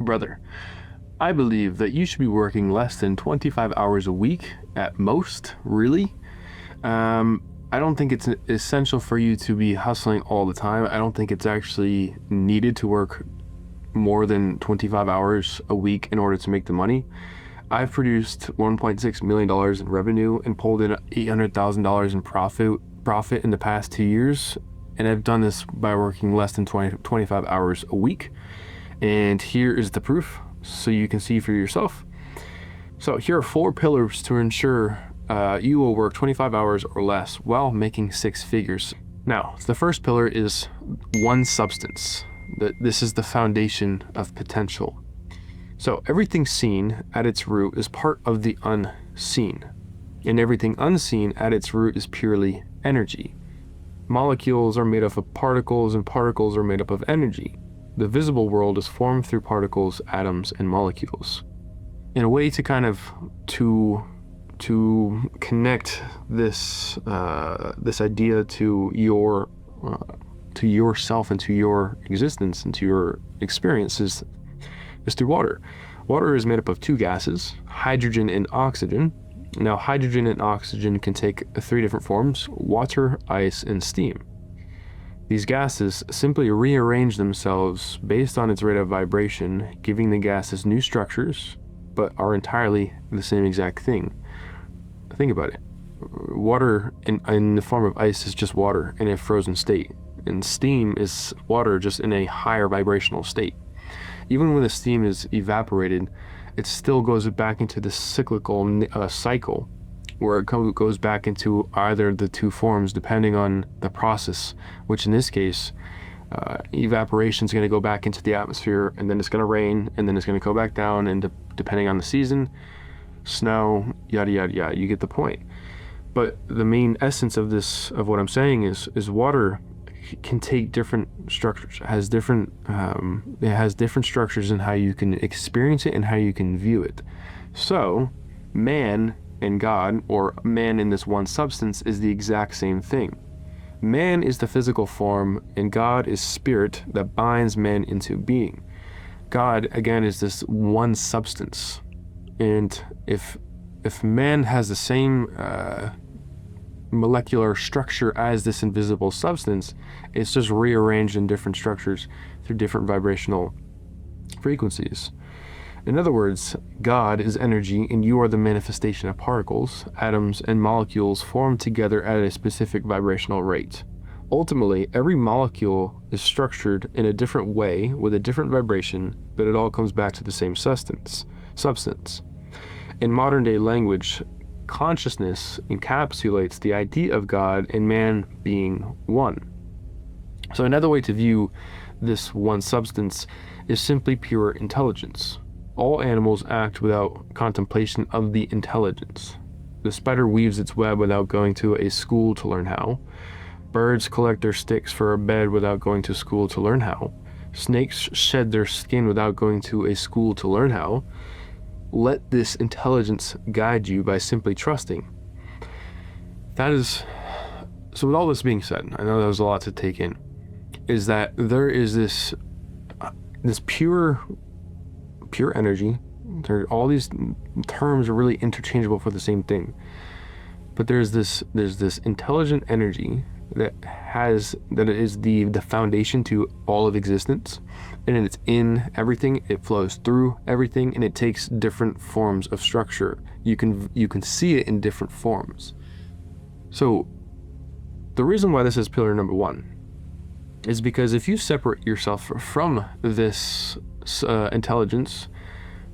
Brother, I believe that you should be working less than 25 hours a week at most, really. I don't think it's essential for you to be hustling all the time. I don't think it's actually needed to work more than 25 hours a week in order to make the money. I've produced $1.6 million in revenue and pulled in $800,000 in profit in the past 2 years. And I've done this by working less than 25 hours a week. And here is the proof so you can see for yourself. So here are 4 pillars to ensure you will work 25 hours or less while making 6 figures. Now, the first pillar is one substance. This is the foundation of potential. So everything seen at its root is part of the unseen, and everything unseen at its root is purely energy. Molecules are made up of particles, and particles are made up of energy. The visible world is formed through particles, atoms, and molecules. In a way to kind of to connect this idea to yourself and to your existence and to your experiences is through water. Water is made up of 2 gases, hydrogen and oxygen. Now, hydrogen and oxygen can take 3 different forms: water, ice, and steam. These gases simply rearrange themselves based on its rate of vibration, giving the gases new structures, but are entirely the same exact thing. Think about it. Water in the form of ice is just water in a frozen state, and steam is water just in a higher vibrational state. Even when the steam is evaporated, it still goes back into the cyclical cycle, where it goes back into either the 2 forms depending on the process, which in this case, evaporation is going to go back into the atmosphere, and then it's going to rain, and then it's going to go back down, and depending on the season, snow, yada yada yada. You get the point. But the main essence of what I'm saying is water can take different structures. It has different structures in how you can experience it and how you can view it. So man and God, or man in this one substance, is the exact same thing. Man is the physical form, and God is spirit that binds man into being. God, again, is this one substance. And if man has the same molecular structure as this invisible substance, it's just rearranged in different structures through different vibrational frequencies. In other words, God is energy, and you are the manifestation of particles, atoms, and molecules formed together at a specific vibrational rate. Ultimately, every molecule is structured in a different way with a different vibration, but it all comes back to the same substance. In modern day language, consciousness encapsulates the idea of God and man being one. So another way to view this one substance is simply pure intelligence. All animals act without contemplation of the intelligence. The spider weaves its web without going to a school to learn how. Birds collect their sticks for a bed without going to school to learn how. Snakes shed their skin without going to a school to learn how. Let this intelligence guide you by simply trusting. So with all this being said, I know that was a lot to take in, is that there is this pure energy. All these terms are really interchangeable for the same thing. But there's this intelligent energy that is the foundation to all of existence, and it's in everything. It flows through everything, and it takes different forms of structure. You can see it in different forms. So the reason why this is pillar number 1 is because if you separate yourself from this intelligence,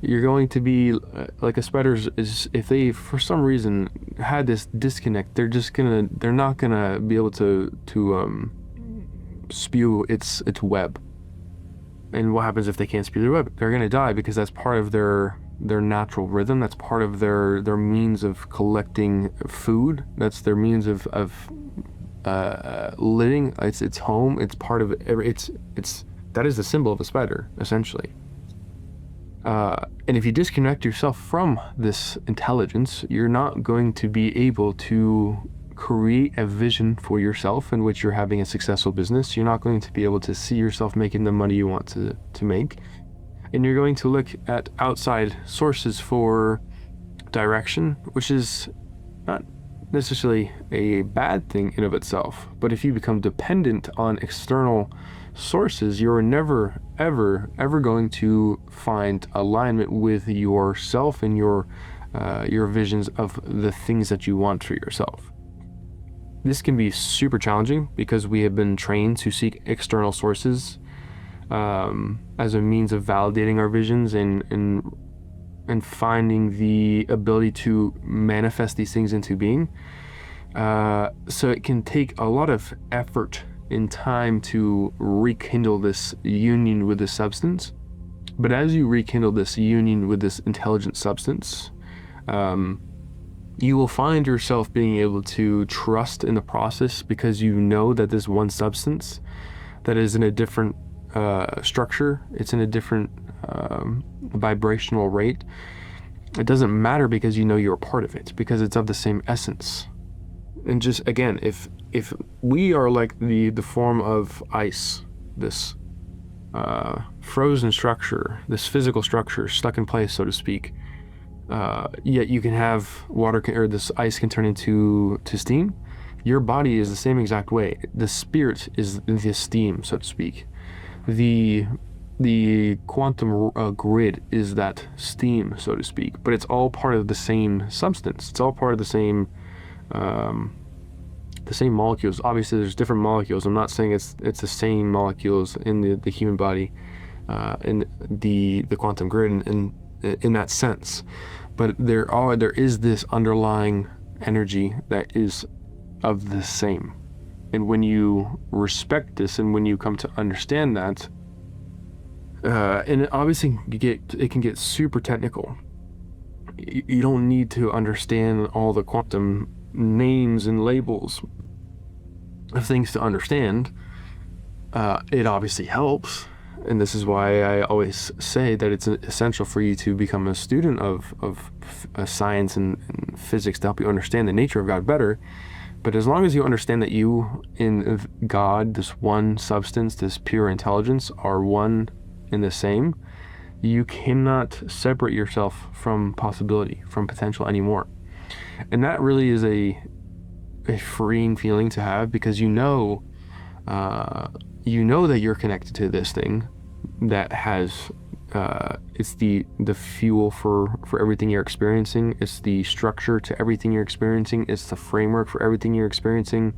you're going to be like a spider is. If they for some reason had this disconnect, they're not gonna be able to spew its web. And what happens if they can't spew their web? They're gonna die, because that's part of their natural rhythm. That's part of their means of collecting food. That's their means of living. It's home. It's part of it. That is the symbol of a spider, essentially. And if you disconnect yourself from this intelligence, you're not going to be able to create a vision for yourself in which you're having a successful business. You're not going to be able to see yourself making the money you want to make. and you're going to look at outside sources for direction, which is not necessarily a bad thing in of itself. But if you become dependent on external sources, you're never ever going to find alignment with yourself and your visions of the things that you want for yourself. This can be super challenging because we have been trained to seek external sources as a means of validating our visions and finding the ability to manifest these things into being. So it can take a lot of effort and time to rekindle this union with this substance. But as you rekindle this union with this intelligent substance, you will find yourself being able to trust in the process, because you know that this one substance that is in a different structure, it's in a different vibrational rate. It doesn't matter, because you know you're a part of it, because it's of the same essence. And just again, if we are like the form of ice, this frozen structure, this physical structure stuck in place, so to speak, yet you can have water or this ice can turn into steam. Your body is the same exact way. The spirit is the steam, so to speak. The quantum grid is that steam, so to speak, but it's all part of the same substance. It's all part of the same molecules. Obviously, there's different molecules. I'm not saying it's the same molecules in the human body, in the quantum grid, in that sense. But there is this underlying energy that is of the same. And when you respect this, and when you come to understand that, and obviously it can get super technical. You don't need to understand all the quantum names and labels of things to understand. It obviously helps, and this is why I always say that it's essential for you to become a student of science and physics to help you understand the nature of God better. But as long as you understand that you in God, this one substance, this pure intelligence, are one and the same, you cannot separate yourself from possibility, from potential anymore. And that really is a freeing feeling to have, because you know that you're connected to this thing that has it's the fuel for everything you're experiencing. It's the structure to everything you're experiencing. It's the framework for everything you're experiencing.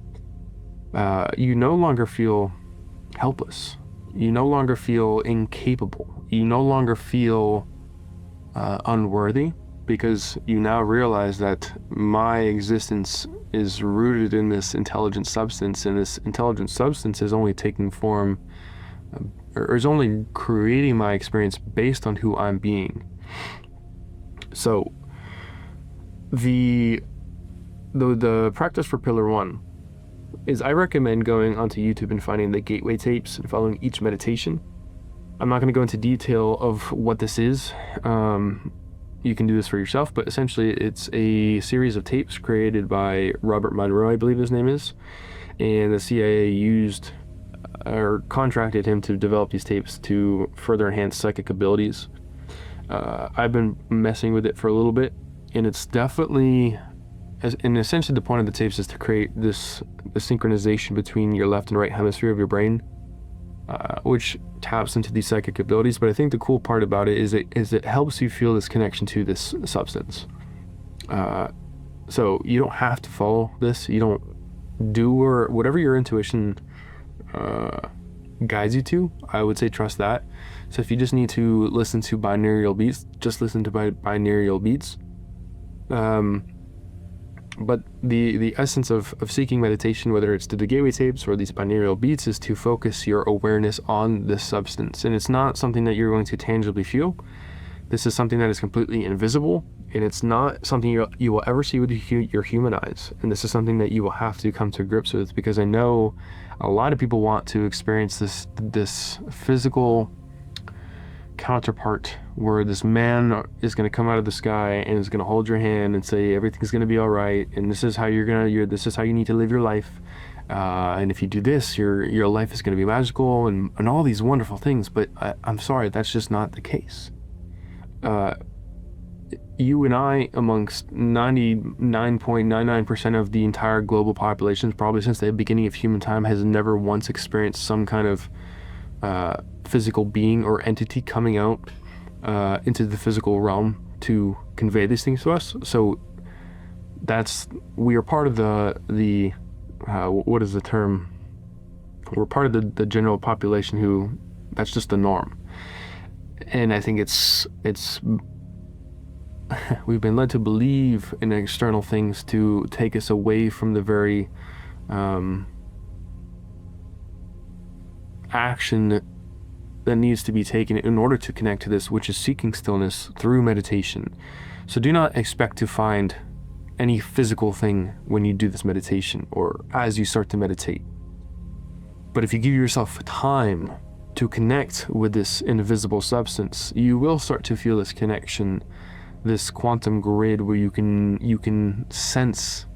You no longer feel helpless. You no longer feel incapable. You no longer feel unworthy, because you now realize that my existence is rooted in this intelligent substance, and this intelligent substance is only taking form, or is only creating my experience based on who I'm being. So the practice for pillar 1 is, I recommend going onto YouTube and finding the gateway tapes and following each meditation. I'm not going to go into detail of what this is. You can do this for yourself, but essentially it's a series of tapes created by Robert Monroe, I believe his name is, and the CIA used or contracted him to develop these tapes to further enhance psychic abilities. I've been messing with it for a little bit, and it's definitely, and essentially the point of the tapes is to create the synchronization between your left and right hemisphere of your brain, which taps into these psychic abilities. But I think the cool part about it is it helps you feel this connection to this substance. So you don't have to follow this. You don't do, or whatever your intuition guides you to, I would say trust that. So if you just need to listen to binaural beats, just listen to binaural beats. But the essence of seeking meditation, whether it's to the gateway tapes or these binaural beats, is to focus your awareness on this substance. And it's not something that you're going to tangibly feel. This is something that is completely invisible, and it's not something you will ever see with your human eyes. And this is something that you will have to come to grips with, because I know a lot of people want to experience this physical counterpart where this man is going to come out of the sky and is going to hold your hand and say everything's going to be all right, and this is how this is how you need to live your life, And if you do this, your life is going to be magical and all these wonderful things. But I'm sorry, that's just not the case. You and I, amongst 99.99% of the entire global population, probably since the beginning of human time, has never once experienced some kind of physical being or entity coming out into the physical realm to convey these things to us. So we are part of the what is the term? We're part of the general population who, that's just the norm. And I think it's we've been led to believe in external things to take us away from the very action that needs to be taken in order to connect to this, which is seeking stillness through meditation. So do not expect to find any physical thing when you do this meditation or as you start to meditate. But if you give yourself time to connect with this invisible substance, you will start to feel this connection, this quantum grid where you can sense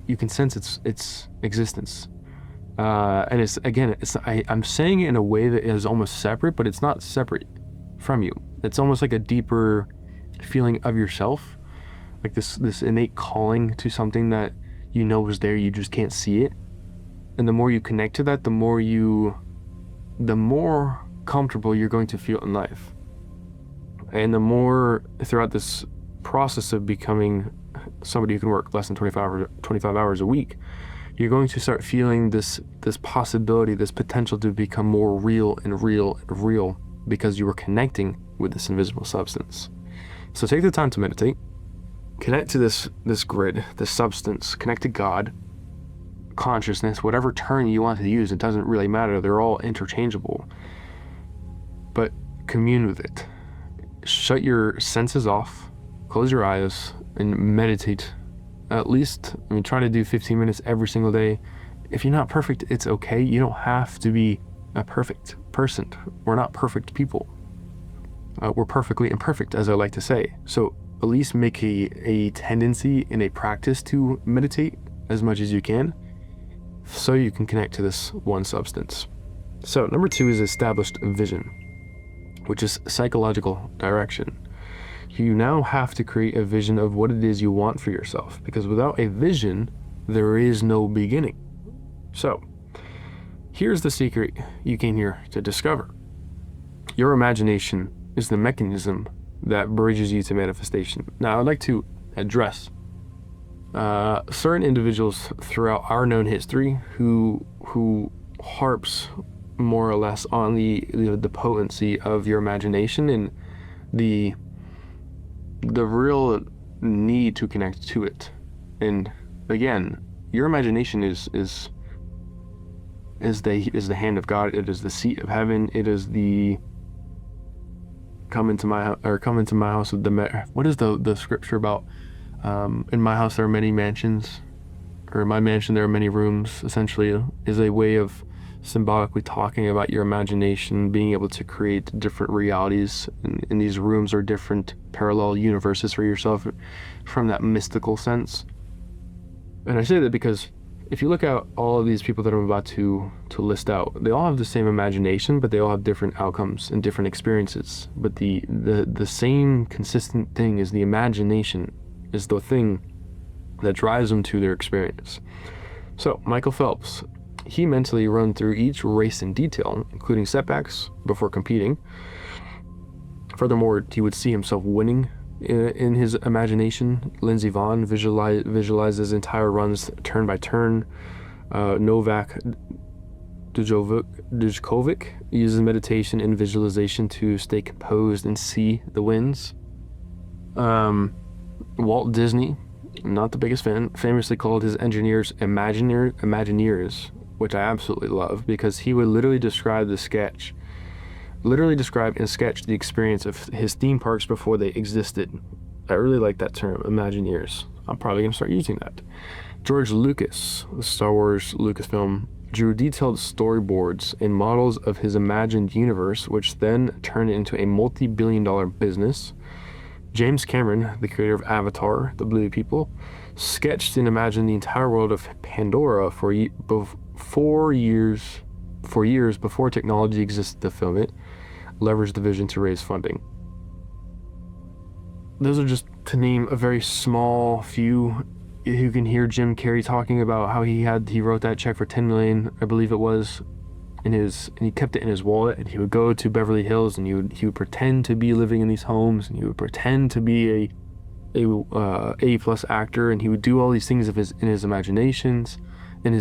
its existence. And I'm saying it in a way that is almost separate, but it's not separate from you. It's almost like a deeper feeling of yourself, like this innate calling to something that you know is there, you just can't see it. And the more you connect to that, the more comfortable you're going to feel in life. And the more throughout this process of becoming somebody who can work less than 25 hours a week, you're going to start feeling this possibility, this potential to become more real and real and real because you are connecting with this invisible substance. So take the time to meditate, connect to this grid, this substance, connect to God, consciousness, whatever term you want to use, it doesn't really matter. They're all interchangeable. But commune with it. Shut your senses off, close your eyes, and meditate. At least, try to do 15 minutes every single day. If you're not perfect, it's okay. You don't have to be a perfect person. We're not perfect people. We're perfectly imperfect, as I like to say. So at least make a tendency and a practice to meditate as much as you can so you can connect to this one substance. So number 2 is established vision, which is psychological direction. You now have to create a vision of what it is you want for yourself, because without a vision, there is no beginning. So here's the secret you came here to discover. Your imagination is the mechanism that bridges you to manifestation. Now, I'd like to address certain individuals throughout our known history who harps more or less on the potency of your imagination and the real need to connect to it. And again, your imagination is the hand of God. It is the seat of heaven. It is the come into my house with the what is the scripture about? In my house there are many mansions, or in my mansion there are many rooms. Essentially, is a way of symbolically talking about your imagination being able to create different realities, and these rooms are different parallel universes for yourself from that mystical sense. And I say that because if you look at all of these people that I'm about to list out, they all have the same imagination, but they all have different outcomes and different experiences. But the same consistent thing is the imagination is the thing that drives them to their experience. So Michael Phelps, he mentally run through each race in detail, including setbacks, before competing. Furthermore, he would see himself winning in his imagination. Lindsey Vonn visualizes entire runs turn by turn. Novak Djokovic uses meditation and visualization to stay composed and see the wins. Walt Disney, not the biggest fan, famously called his engineers Imagineers, which I absolutely love, because he would literally describe and sketch the experience of his theme parks before they existed. I really like that term, Imagineers. I'm probably going to start using that. George Lucas, the Star Wars Lucasfilm, drew detailed storyboards and models of his imagined universe, which then turned into a multi-billion-dollar business. James Cameron, the creator of Avatar, The Blue People, sketched and imagined the entire world of Pandora for years before technology existed to film it, leveraged the vision to raise funding. Those are just to name a very small few. You can hear Jim Carrey talking about how he wrote that check for $10 million, I believe it was, and he kept it in his wallet, and he would go to Beverly Hills and he would pretend to be living in these homes, and he would pretend to be a plus actor, and he would do all these things in his imagination, and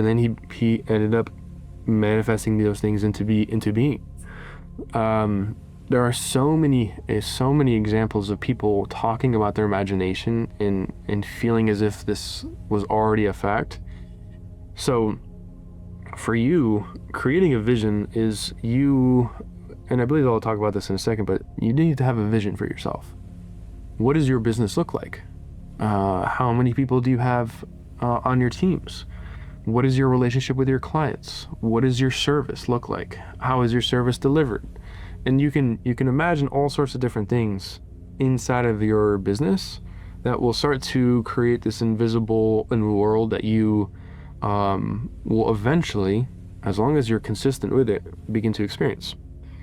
then he ended up manifesting those things into being. There are so many examples of people talking about their imagination and feeling as if this was already a fact. So for you, creating a vision is you, and I believe I'll talk about this in a second, but you need to have a vision for yourself. What does your business look like? How many people do you have on your teams? What is your relationship with your clients? What does your service look like? How is your service delivered? And you can imagine all sorts of different things inside of your business that will start to create this invisible world that you will eventually, as long as you're consistent with it, begin to experience.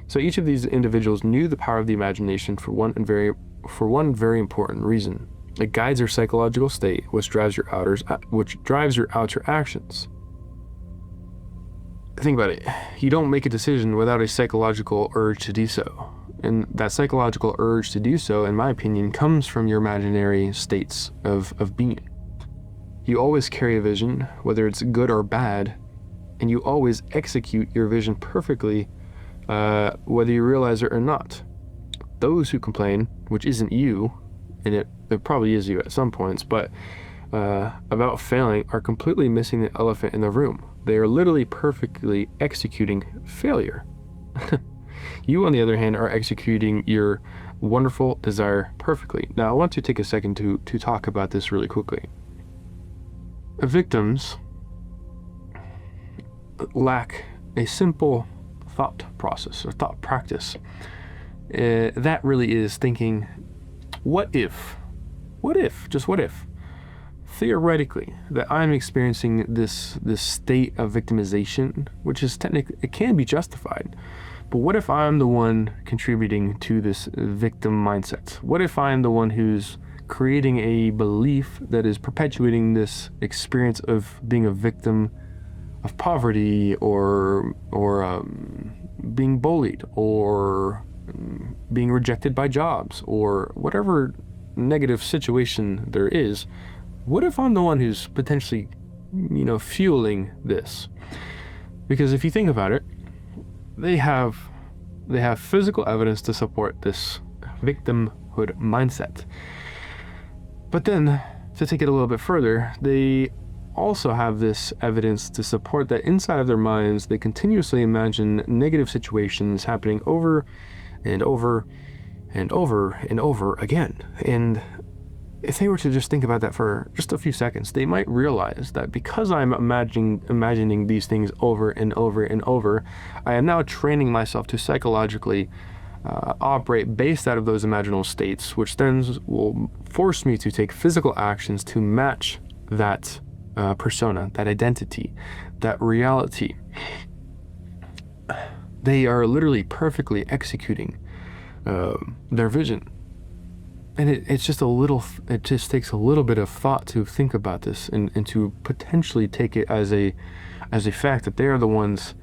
So each of these individuals knew the power of the imagination for one very important reason. It guides your psychological state, which drives your outer actions. Think about it. You don't make a decision without a psychological urge to do so. And that psychological urge to do so, in my opinion, comes from your imaginary states of being. You always carry a vision, whether it's good or bad, and you always execute your vision perfectly, whether you realize it or not. Those who complain, which isn't you, and it probably is you at some points, but about failing are completely missing the elephant in the room. They are literally perfectly executing failure. You, on the other hand, are executing your wonderful desire perfectly. Now, I want to take a second to talk about this really quickly. Victims lack a simple thought process or thought practice. That really is thinking, what if, just what if, theoretically, that I'm experiencing this state of victimization, which is technically, it can be justified, but what if I'm the one contributing to this victim mindset? What if I'm the one who's creating a belief that is perpetuating this experience of being a victim of poverty or being bullied or being rejected by jobs or whatever negative situation there is? What if I'm the one who's potentially, fueling this? Because if you think about it, they have physical evidence to support this victimhood mindset. But then, to take it a little bit further, they also have this evidence to support that inside of their minds, they continuously imagine negative situations happening over and over and over and over again. And if they were to just think about that for just a few seconds, they might realize that because I'm imagining these things over and over and over, I am now training myself to psychologically operate based out of those imaginal states, which then will force me to take physical actions to match that persona, that identity, that reality. They are literally perfectly executing their vision. And it just takes a little bit of thought to think about this and to potentially take it as a fact that they are the ones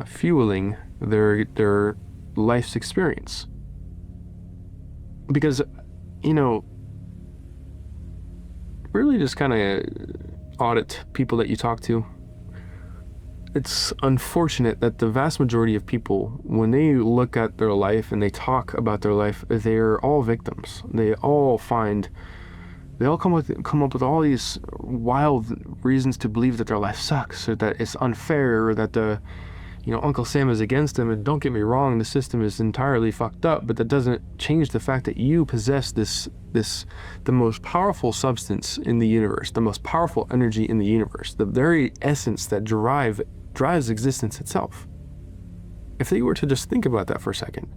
fueling their life's experience. Because, really just kind of audit people that you talk to. It's unfortunate that the vast majority of people, when they look at their life and they talk about their life, they're all victims. They all come up with all these wild reasons to believe that their life sucks, or that it's unfair, or that Uncle Sam is against them. And don't get me wrong, the system is entirely fucked up, but that doesn't change the fact that you possess the most powerful substance in the universe, the most powerful energy in the universe, the very essence that drives existence itself. If they were to just think about that for a second,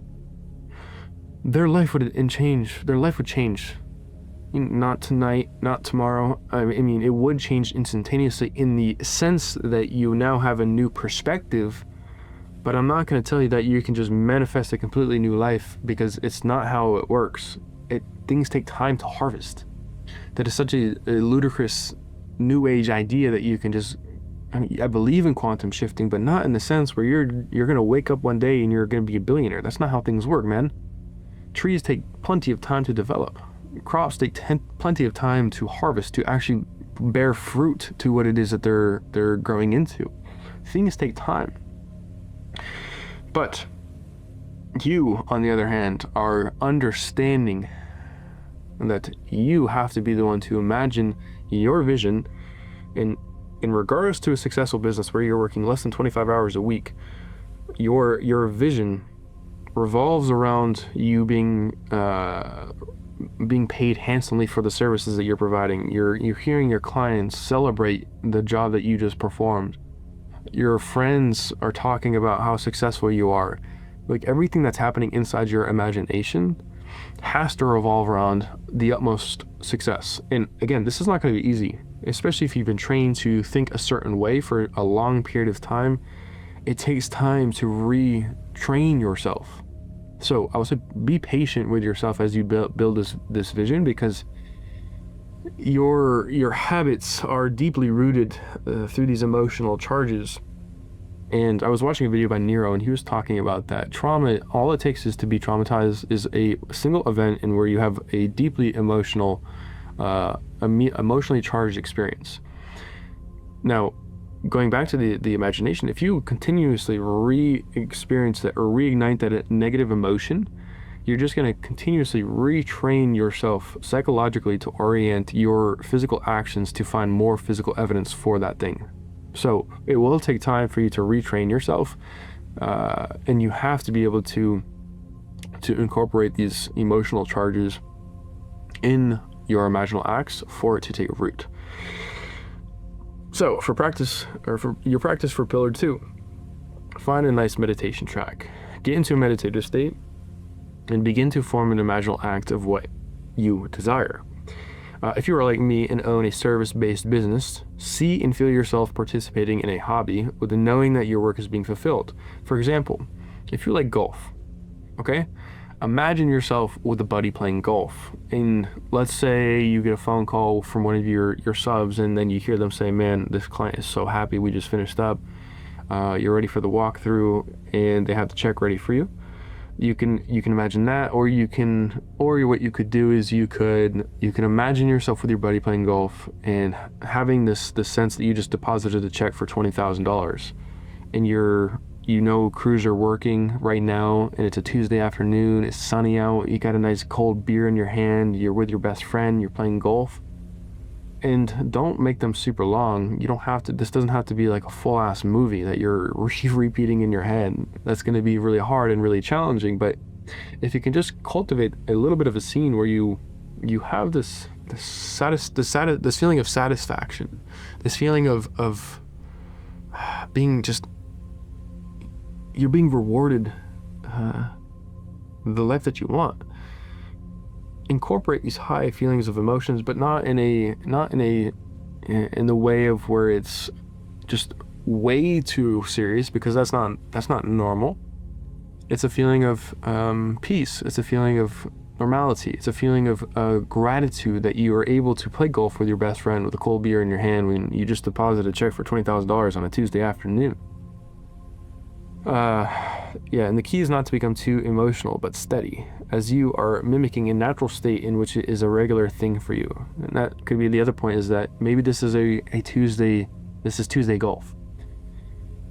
their life would change not tonight, not tomorrow. I mean, it would change instantaneously in the sense that you now have a new perspective, but I'm not going to tell you that you can just manifest a completely new life, because it's not how it works. Things take time to harvest. That is such a ludicrous new age idea that you can just, I believe in quantum shifting, but not in the sense where you're going to wake up one day and you're going to be a billionaire. That's not how things work, man. Trees take plenty of time to develop. Crops take plenty of time to harvest, to actually bear fruit to what it is that they're growing into. Things take time. But you, on the other hand, are understanding that you have to be the one to imagine your vision. In regards to a successful business where you're working less than 25 hours a week, your vision revolves around you being paid handsomely for the services that you're providing. You're hearing your clients celebrate the job that you just performed. Your friends are talking about how successful you are. Like, everything that's happening inside your imagination has to revolve around the utmost success. And again, this is not going to be easy, especially if you've been trained to think a certain way for a long period of time. It takes time to retrain yourself. So I would say be patient with yourself as you build this vision, because your habits are deeply rooted through these emotional charges. And I was watching a video by Nero, and he was talking about that trauma, all it takes is to be traumatized is a single event in where you have a deeply emotionally charged experience. Now, going back to the imagination, if you continuously re-experience that or reignite that negative emotion, you're just going to continuously retrain yourself psychologically to orient your physical actions to find more physical evidence for that thing. So it will take time for you to retrain yourself, and you have to be able to incorporate these emotional charges in your imaginal acts for it to take root. So for your practice for pillar 2, find a nice meditation track, get into a meditative state, and begin to form an imaginal act of what you desire. If you are like me and own a service-based business, see and feel yourself participating in a hobby with the knowing that your work is being fulfilled. For example, if you like golf, okay? Imagine yourself with a buddy playing golf, and let's say you get a phone call from one of your subs, and then you hear them say, "Man, this client is so happy, we just finished up. You're ready for the walkthrough," and they have the check ready for you. You can imagine that, or what you could do is you can imagine yourself with your buddy playing golf and having this sense that you just deposited a check for $20,000, and crews are working right now, and it's a Tuesday afternoon, it's sunny out, you got a nice cold beer in your hand, you're with your best friend, you're playing golf. And don't make them super long. This doesn't have to be like a full ass movie that you're repeating in your head. That's going to be really hard and really challenging. But if you can just cultivate a little bit of a scene where you have this feeling of satisfaction, this feeling of being you're being rewarded the life that you want. Incorporate these high feelings of emotions, but not in the way of where it's just way too serious, because that's not normal. It's a feeling of peace. It's a feeling of normality. It's a feeling of gratitude that you are able to play golf with your best friend with a cold beer in your hand when you just deposited a check for $20,000 on a Tuesday afternoon. And the key is not to become too emotional, but steady, as you are mimicking a natural state in which it is a regular thing for you. And that could be the other point, is that maybe this is Tuesday golf.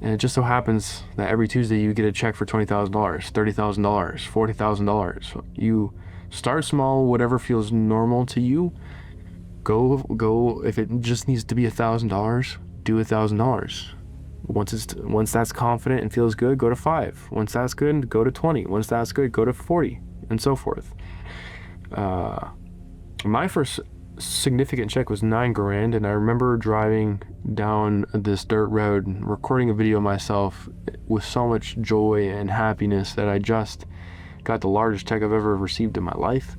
And it just so happens that every Tuesday you get a check for $20,000, $30,000, $40,000. You start small, whatever feels normal to you. Go, if it just needs to be $1,000, do $1,000. Once that's confident and feels good, go to 5. Once that's good, go to 20. Once that's good, go to 40, and so forth. My first significant check was $9,000, and I remember driving down this dirt road, recording a video of myself with so much joy and happiness that I just got the largest check I've ever received in my life.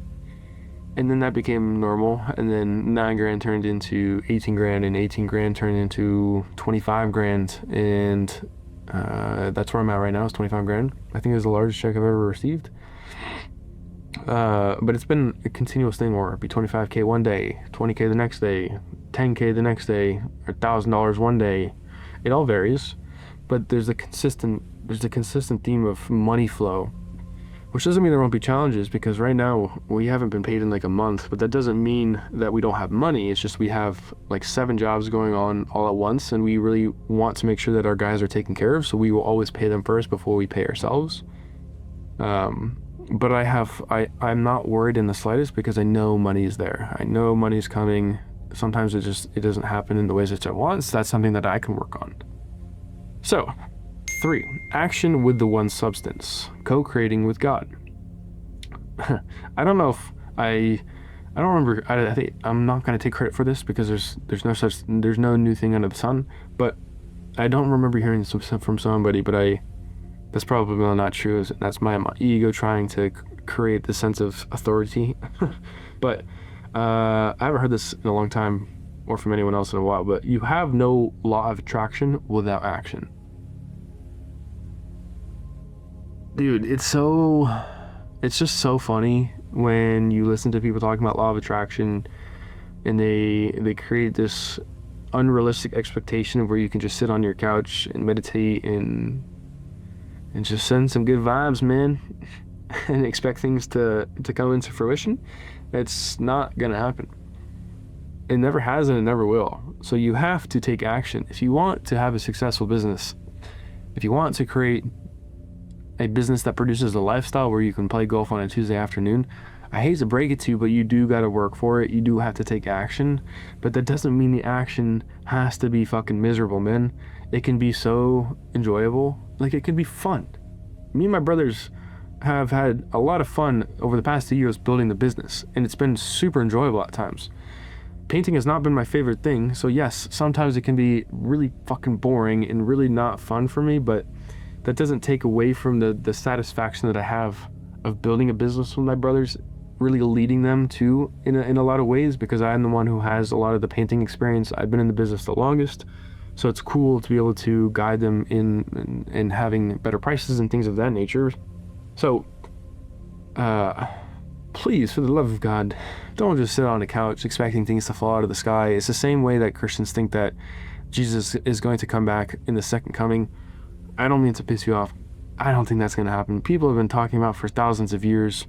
And then that became normal, and then 9 grand turned into 18 grand, and 18 grand turned into 25 grand, and that's where I'm at right now. It's 25 grand. I think it's the largest check I've ever received. But it's been a continuous thing where it'd be 25K one day, 20K the next day, 10K the next day, or $1,000 one day. It all varies, but there's a consistent theme of money flow, which doesn't mean there won't be challenges, because right now we haven't been paid in like a month, but that doesn't mean that we don't have money. It's just we have like 7 jobs going on all at once, and we really want to make sure that our guys are taken care of, so we will always pay them first before we pay ourselves. But I'm not worried in the slightest, because I know money is there. I know money's coming. Sometimes it doesn't happen in the ways that I want, so that's something that I can work on. So 3, action with the one substance, co-creating with God. I don't know if I don't remember. I think I'm not going to take credit for this, because there's no new thing under the sun. But I don't remember hearing this from somebody. But that's probably not true. That's my ego trying to create this sense of authority. But I haven't heard this in a long time, or from anyone else in a while. But you have no law of attraction without action. Dude, it's just so funny when you listen to people talking about law of attraction, and they create this unrealistic expectation of where you can just sit on your couch and meditate and just send some good vibes, man, and expect things to come into fruition. It's not gonna happen. It never has, and it never will. So you have to take action if you want to have a successful business. If you want to create a business that produces a lifestyle where you can play golf on a Tuesday afternoon, I hate to break it to you, but you do got to work for it. You do have to take action, but that doesn't mean the action has to be fucking miserable, man. It can be so enjoyable. Like, it can be fun. Me and my brothers have had a lot of fun over the past 2 years building the business, and it's been super enjoyable at times. Painting has not been my favorite thing, so yes, sometimes it can be really fucking boring and really not fun for me, but that doesn't take away from the satisfaction that I have of building a business with my brothers, really leading them to in a lot of ways, because I'm the one who has a lot of the painting experience. I've been in the business the longest, so it's cool to be able to guide them in having better prices and things of that nature. So please, for the love of God, don't just sit on a couch expecting things to fall out of the sky. It's the same way that Christians think that Jesus is going to come back in the second coming. I don't mean to piss you off. I don't think that's going to happen. People have been talking about for thousands of years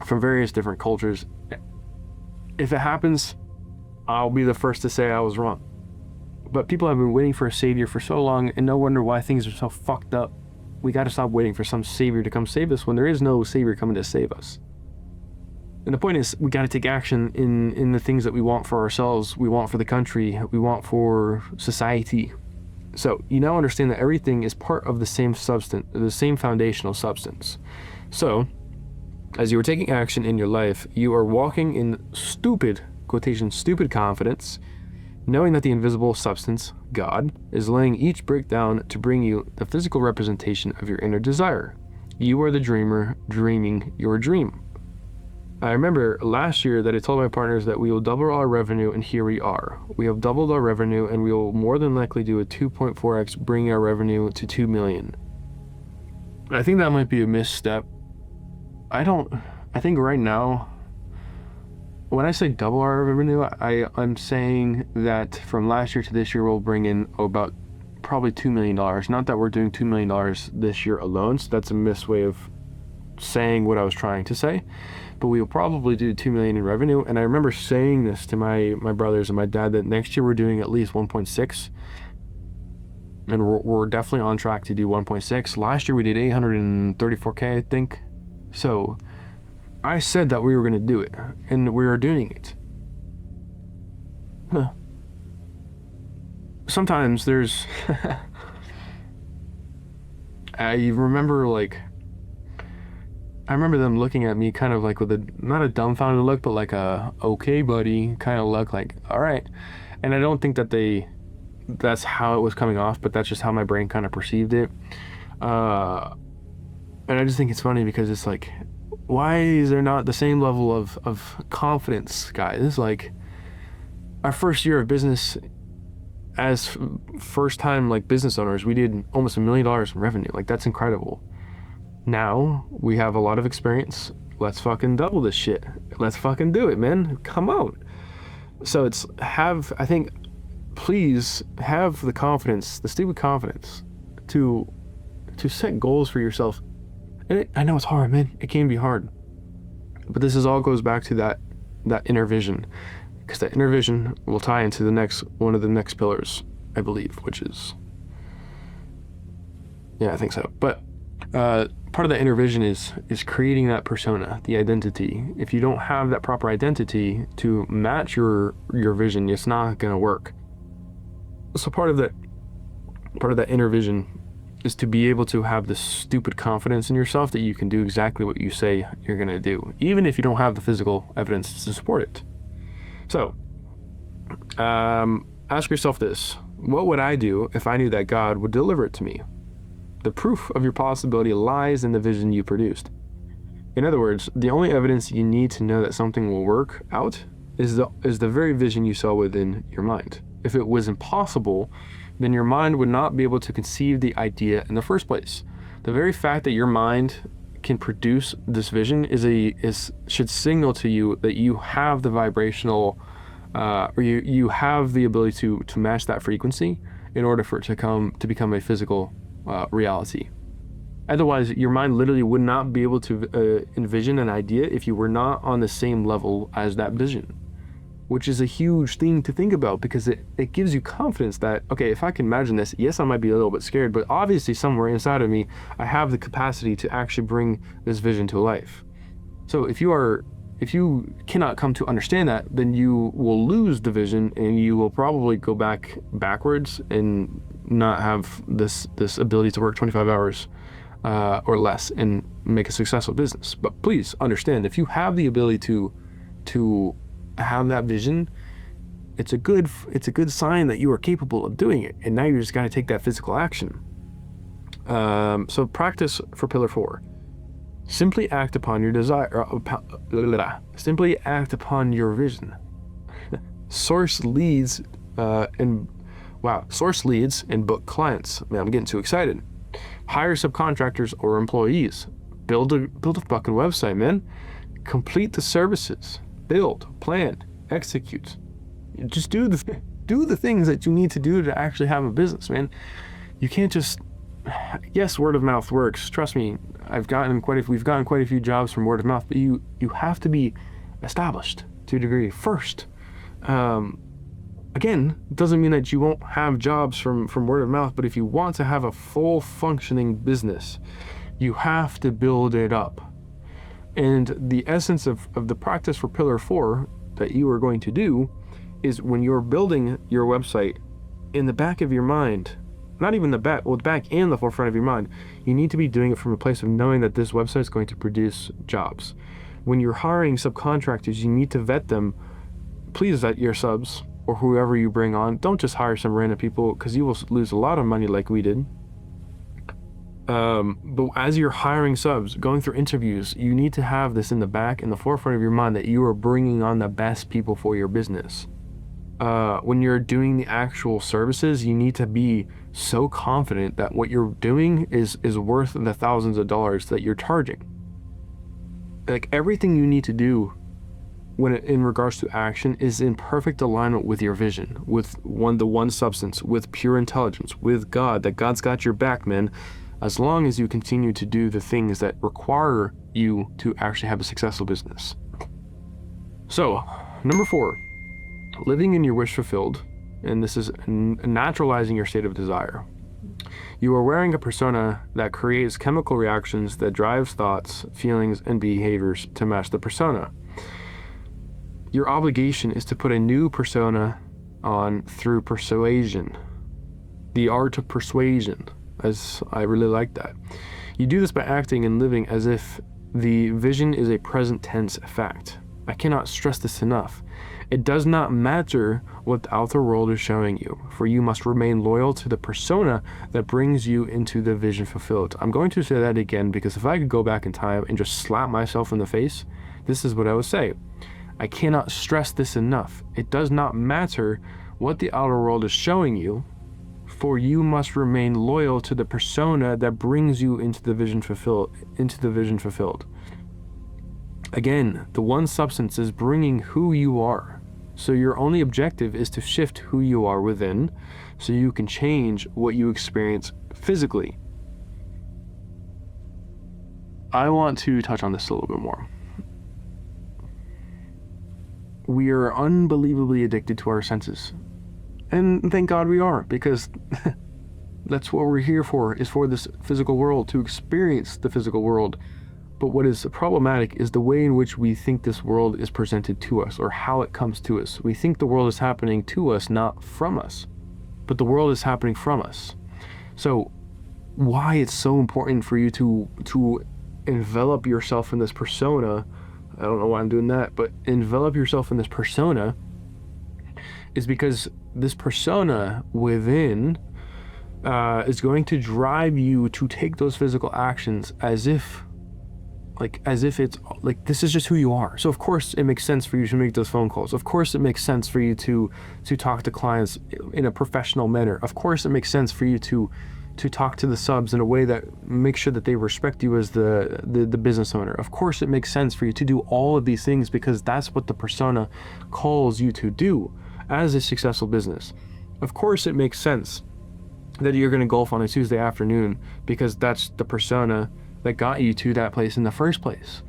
from various different cultures. If it happens, I'll be the first to say I was wrong. But people have been waiting for a savior for so long, and no wonder why things are so fucked up. We got to stop waiting for some savior to come save us when there is no savior coming to save us. And the point is, we got to take action in the things that we want for ourselves, we want for the country, we want for society. So you now understand that everything is part of the same substance, the same foundational substance. So as you are taking action in your life, you are walking in stupid confidence, knowing that the invisible substance, God, is laying each brick down to bring you the physical representation of your inner desire. You are the dreamer dreaming your dream. I remember last year that I told my partners that we will double our revenue, and here we are. We have doubled our revenue, and we will more than likely do a 2.4x, bringing our revenue to 2 million. I think that might be a misstep. I think right now, when I say double our revenue, I'm saying that from last year to this year, we'll bring in about probably $2 million. Not that we're doing $2 million this year alone, so that's a misway of saying what I was trying to say. But we will probably do 2 million in revenue. And I remember saying this to my brothers and my dad, that next year we're doing at least 1.6, and we're definitely on track to do 1.6. Last year we did 834K, I think. So I said that we were going to do it, and we are doing it. Sometimes there's I remember them looking at me kind of like with not a dumbfounded look, but like a okay buddy kind of look, like, all right. And I don't think that that's how it was coming off, but that's just how my brain kind of perceived it. And I just think it's funny because it's like, why is there not the same level of confidence, guys? Like, our first year of business as first time like business owners, we did almost $1 million in revenue. Like, that's incredible. Now we have a lot of experience. Let's fucking double this shit. Let's fucking do it, man. Come on. So please have the confidence, the stupid confidence to set goals for yourself. And I know it's hard, man. It can be hard. But this all goes back to that inner vision, because that inner vision will tie into one of the next pillars, I believe, which is, yeah, I think so. But part of that inner vision is creating that persona, the identity. If you don't have that proper identity to match your vision, it's not gonna work. So part of that inner vision is to be able to have this stupid confidence in yourself that you can do exactly what you say you're gonna do, even if you don't have the physical evidence to support it. So, ask yourself this: what would I do if I knew that God would deliver it to me? The proof of your possibility lies in the vision you produced. In other words, the only evidence you need to know that something will work out is the very vision you saw within your mind. If it was impossible, then your mind would not be able to conceive the idea in the first place. The very fact that your mind can produce this vision should signal to you that you have the vibrational, or you have the ability to match that frequency in order for it to become a physical reality. Otherwise, your mind literally would not be able to envision an idea if you were not on the same level as that vision, which is a huge thing to think about, because it gives you confidence that, okay, if I can imagine this, yes, I might be a little bit scared, but obviously somewhere inside of me, I have the capacity to actually bring this vision to life. So if you cannot come to understand that, then you will lose the vision, and you will probably go backwards and not have this ability to work 25 hours or less and make a successful business. But please understand, if you have the ability to have that vision, it's a good sign that you are capable of doing it, and now you just got to take that physical action. So practice for pillar 4. Simply act upon your desire. Simply act upon your vision. Source leads and book clients. Man, I'm getting too excited. Hire subcontractors or employees. Build a fucking website, man. Complete the services. Build, plan, execute. Just do the things that you need to do to actually have a business, man. You can't just, yes, word of mouth works. Trust me, we've gotten quite a few jobs from word of mouth, but you have to be established to a degree first. Again, it doesn't mean that you won't have jobs from word of mouth, but if you want to have a full functioning business, you have to build it up. And the essence of the practice for pillar 4 that you are going to do is, when you're building your website, in the back of your mind, not even the back and the forefront of your mind, you need to be doing it from a place of knowing that this website is going to produce jobs. When you're hiring subcontractors, you need to vet them. Please vet your subs or whoever you bring on. Don't just hire some random people, because you will lose a lot of money like we did. But as you're hiring subs, going through interviews, you need to have this in the forefront of your mind, that you are bringing on the best people for your business. When you're doing the actual services, you need to be so confident that what you're doing is worth the thousands of dollars that you're charging. Like, everything you need to do in regards to action is in perfect alignment with your vision, with the one substance, with pure intelligence, with God, that God's got your back, man. As long as you continue to do the things that require you to actually have a successful business. So, number 4, living in your wish fulfilled, and this is naturalizing your state of desire. You are wearing a persona that creates chemical reactions that drives thoughts, feelings, and behaviors to match the persona. Your obligation is to put a new persona on through persuasion. The art of persuasion. As I really like that. You do this by acting and living as if the vision is a present tense fact. I cannot stress this enough. It does not matter what the outer world is showing you, for you must remain loyal to the persona that brings you into the vision fulfilled. I'm going to say that again because if I could go back in time and just slap myself in the face, this is what I would say. I cannot stress this enough. It does not matter what the outer world is showing you, for you must remain loyal to the persona that brings you into the vision fulfilled. Again, the one substance is bringing who you are. So your only objective is to shift who you are within so you can change what you experience physically. I want to touch on this a little bit more. We are unbelievably addicted to our senses. And thank God we are, because that's what we're here for, is for this physical world, to experience the physical world. But what is problematic is the way in which we think this world is presented to us, or how it comes to us. We think the world is happening to us, not from us. But the world is happening from us. So why it's so important for you to envelop yourself in this persona, I don't know why I'm doing that, but envelop yourself in this persona is because this persona within is going to drive you to take those physical actions as if it's like this is just who you are. So of course it makes sense for you to make those phone calls. Of course it makes sense for you to talk to clients in a professional manner. Of course it makes sense for you to talk to the subs in a way that makes sure that they respect you as the business owner. Of course it makes sense for you to do all of these things because that's what the persona calls you to do as a successful business. Of course it makes sense that you're going to golf on a Tuesday afternoon because that's the persona that got you to that place in the first place.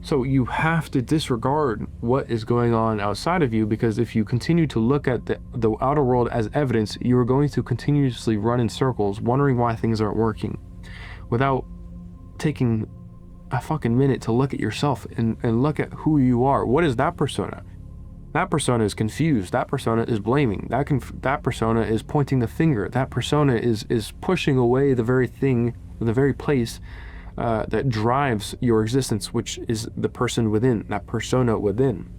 So you have to disregard what is going on outside of you, because if you continue to look at the outer world as evidence, you are going to continuously run in circles wondering why things aren't working without taking a fucking minute to look at yourself and look at who you are. What is that persona? That persona is confused. That persona is blaming. That persona is pointing the finger. That persona is pushing away the very thing, the very place that drives your existence, which is the person within, that persona within.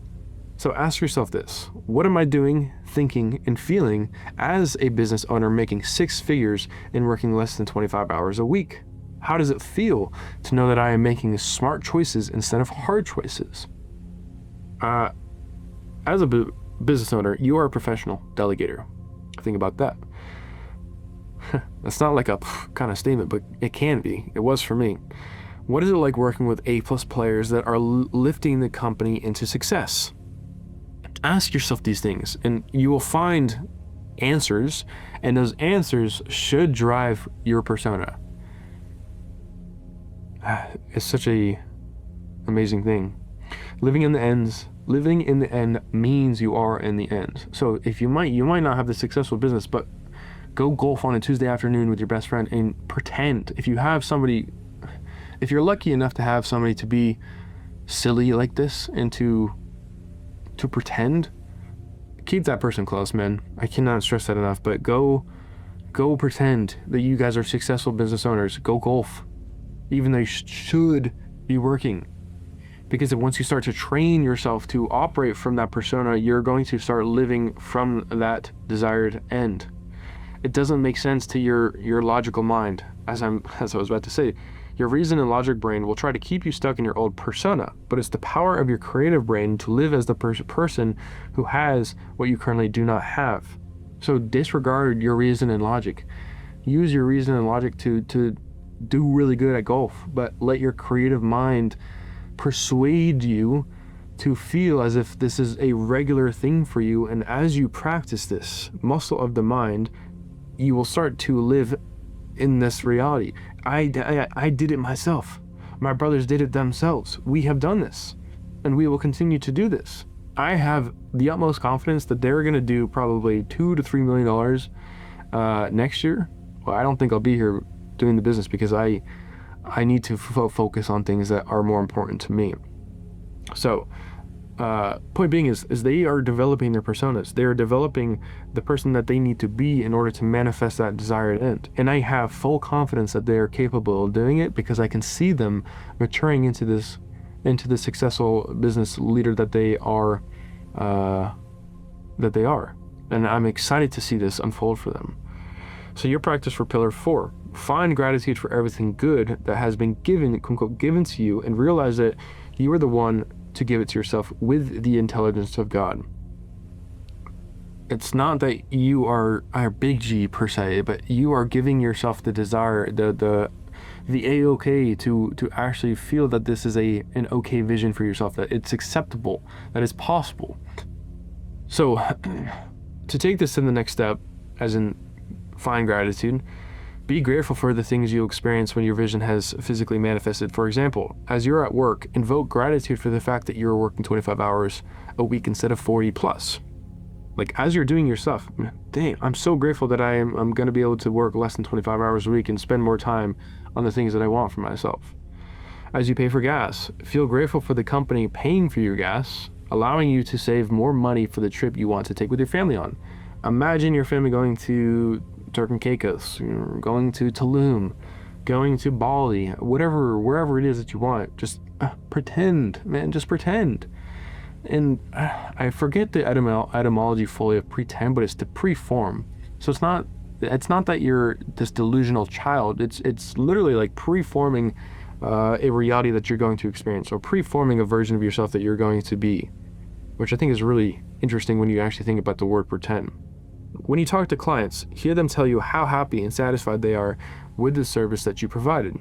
So ask yourself this: what am I doing, thinking, and feeling as a business owner making 6 figures and working less than 25 hours a week? How does it feel to know that I am making smart choices instead of hard choices? As a business owner, you are a professional delegator. Think about that. That's not like a kind of statement, but it can be. It was for me. What is it like working with A+ players that are lifting the company into success? Ask yourself these things, and you will find answers, and those answers should drive your persona. It's such a amazing thing. Living in the end means you are in the end. So if you might not have the successful business, but go golf on a Tuesday afternoon with your best friend and pretend. If you're lucky enough to have somebody to be silly like this and to pretend, keep that person close, man. I cannot stress that enough, but go pretend that you guys are successful business owners. Go golf, even though you should be working. Because once you start to train yourself to operate from that persona, you're going to start living from that desired end. It doesn't make sense to your logical mind, as I was about to say. Your reason and logic brain will try to keep you stuck in your old persona, but it's the power of your creative brain to live as the person who has what you currently do not have. So disregard your reason and logic. Use your reason and logic to do really good at golf, but let your creative mind persuade you to feel as if this is a regular thing for you. And as you practice this muscle of the mind, you will start to live in this reality. I did it myself. My brothers did it themselves. We have done this, and we will continue to do this. I have the utmost confidence that they're going to do probably $2 to $3 million next year. Well, I don't think I'll be here doing the business because I need to focus on things that are more important to me. So point being is they are developing their personas. They are developing the person that they need to be in order to manifest that desired end. And I have full confidence that they are capable of doing it because I can see them maturing into into the successful business leader that they are. And I'm excited to see this unfold for them. So your practice for pillar 4, find gratitude for everything good that has been given, quote unquote, given to you, and realize that you are the one to give it to yourself with the intelligence of God. It's not that you are a big G per se, but you are giving yourself the desire, the a-okay to actually feel that this is an okay vision for yourself, that it's acceptable, that it's possible. So to take this to the next step, as in find gratitude, be grateful for the things you experience when your vision has physically manifested. For example, as you're at work, invoke gratitude for the fact that you're working 25 hours a week instead of 40 plus. Like, as you're doing your stuff, dang, I'm so grateful that I'm going to be able to work less than 25 hours a week and spend more time on the things that I want for myself. As you pay for gas, feel grateful for the company paying for your gas, allowing you to save more money for the trip you want to take with your family on. Imagine your family going to Turks and Caicos, going to Tulum, going to Bali, wherever it is that you want. Just pretend, man, just pretend. And I forget the etymology fully of pretend, but it's to preform. So it's not that you're this delusional child. It's literally like preforming a reality that you're going to experience, or preforming a version of yourself that you're going to be, which I think is really interesting when you actually think about the word pretend. When you talk to clients, hear them tell you how happy and satisfied they are with the service that you provided.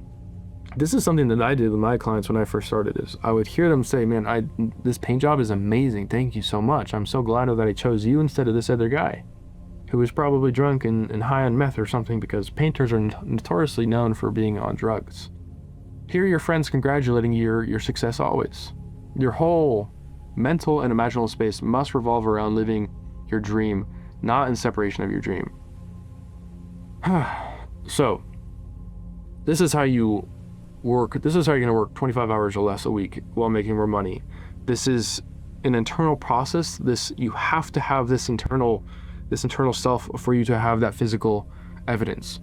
This is something that I did with my clients when I first started. Is I would hear them say, man, this paint job is amazing. Thank you so much. I'm so glad that I chose you instead of this other guy who was probably drunk and high on meth or something, because painters are notoriously known for being on drugs. Hear your friends congratulating your success always. Your whole mental and imaginal space must revolve around living your dream, not in separation of your dream. So, this is how you work. This is how you're going to work 25 hours or less a week while making more money. This is an internal process. You have to have this internal self for you to have that physical evidence.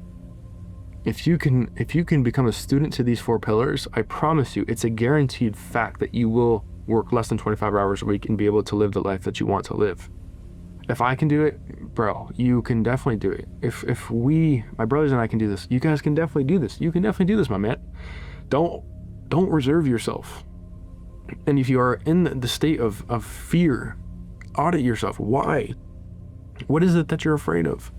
If you can become a student to these 4 pillars, I promise you, it's a guaranteed fact that you will work less than 25 hours a week and be able to live the life that you want to live. If I can do it, bro, you can definitely do it. If my brothers and I can do this, you guys can definitely do this. You can definitely do this, my man. Don't reserve yourself. And if you are in the state of fear, audit yourself. Why? What is it that you're afraid of?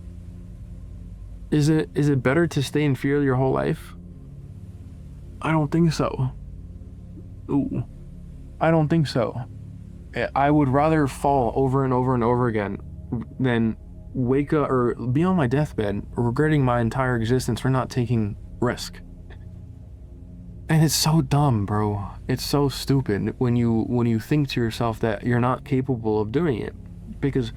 Is it better to stay in fear your whole life? I don't think so. Ooh, I don't think so. I would rather fall over and over and over again than wake up or be on my deathbed regretting my entire existence for not taking risk. And it's so dumb, bro. It's so stupid when you think to yourself that you're not capable of doing it, because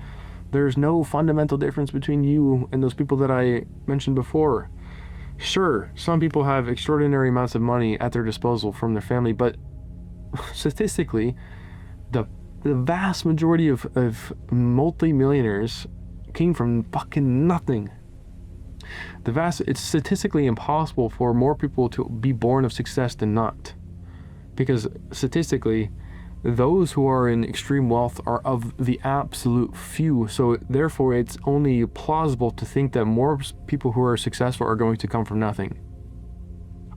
there's no fundamental difference between you and those people that I mentioned before. Sure, some people have extraordinary amounts of money at their disposal from their family, but statistically, the vast majority of multi-millionaires came from fucking nothing. It's statistically impossible for more people to be born of success than not, because statistically those who are in extreme wealth are of the absolute few. So therefore it's only plausible to think that more people who are successful are going to come from nothing.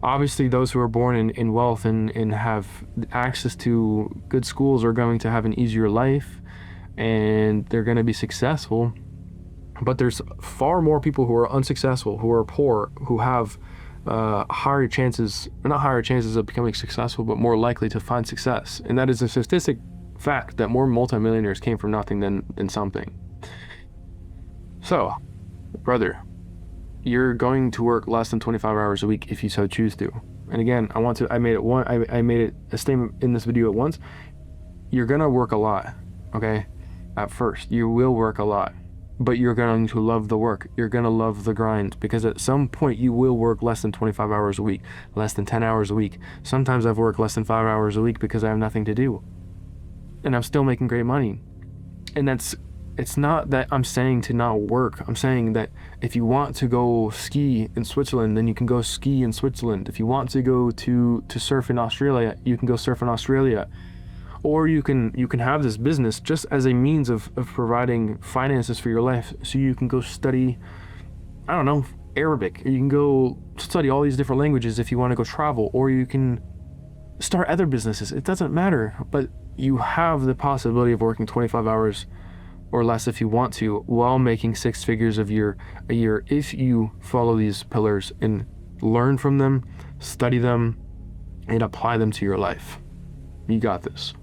Obviously those who are born in wealth and have access to good schools are going to have an easier life and they're going to be successful. But there's far more people who are unsuccessful, who are poor, who have higher chances, not higher chances of becoming successful, but more likely to find success. And that is a statistic fact that more multimillionaires came from nothing than something. So, brother, you're going to work less than 25 hours a week if you so choose to. And again, I made it a statement in this video at once. You're gonna work a lot, okay? At first, you will work a lot. But you're going to love the work. You're going to love the grind, because at some point you will work less than 25 hours a week, less than 10 hours a week. Sometimes I've worked less than 5 hours a week because I have nothing to do. And I'm still making great money. And It's not that I'm saying to not work. I'm saying that if you want to go ski in Switzerland, then you can go ski in Switzerland. If you want to go to surf in Australia, you can go surf in Australia. Or you can have this business just as a means of providing finances for your life, so you can go study, I don't know, Arabic. Or you can go study all these different languages if you want to go travel, or you can start other businesses. It doesn't matter, but you have the possibility of working 25 hours or less if you want to, while making six figures a year if you follow these pillars and learn from them, study them, and apply them to your life. You got this.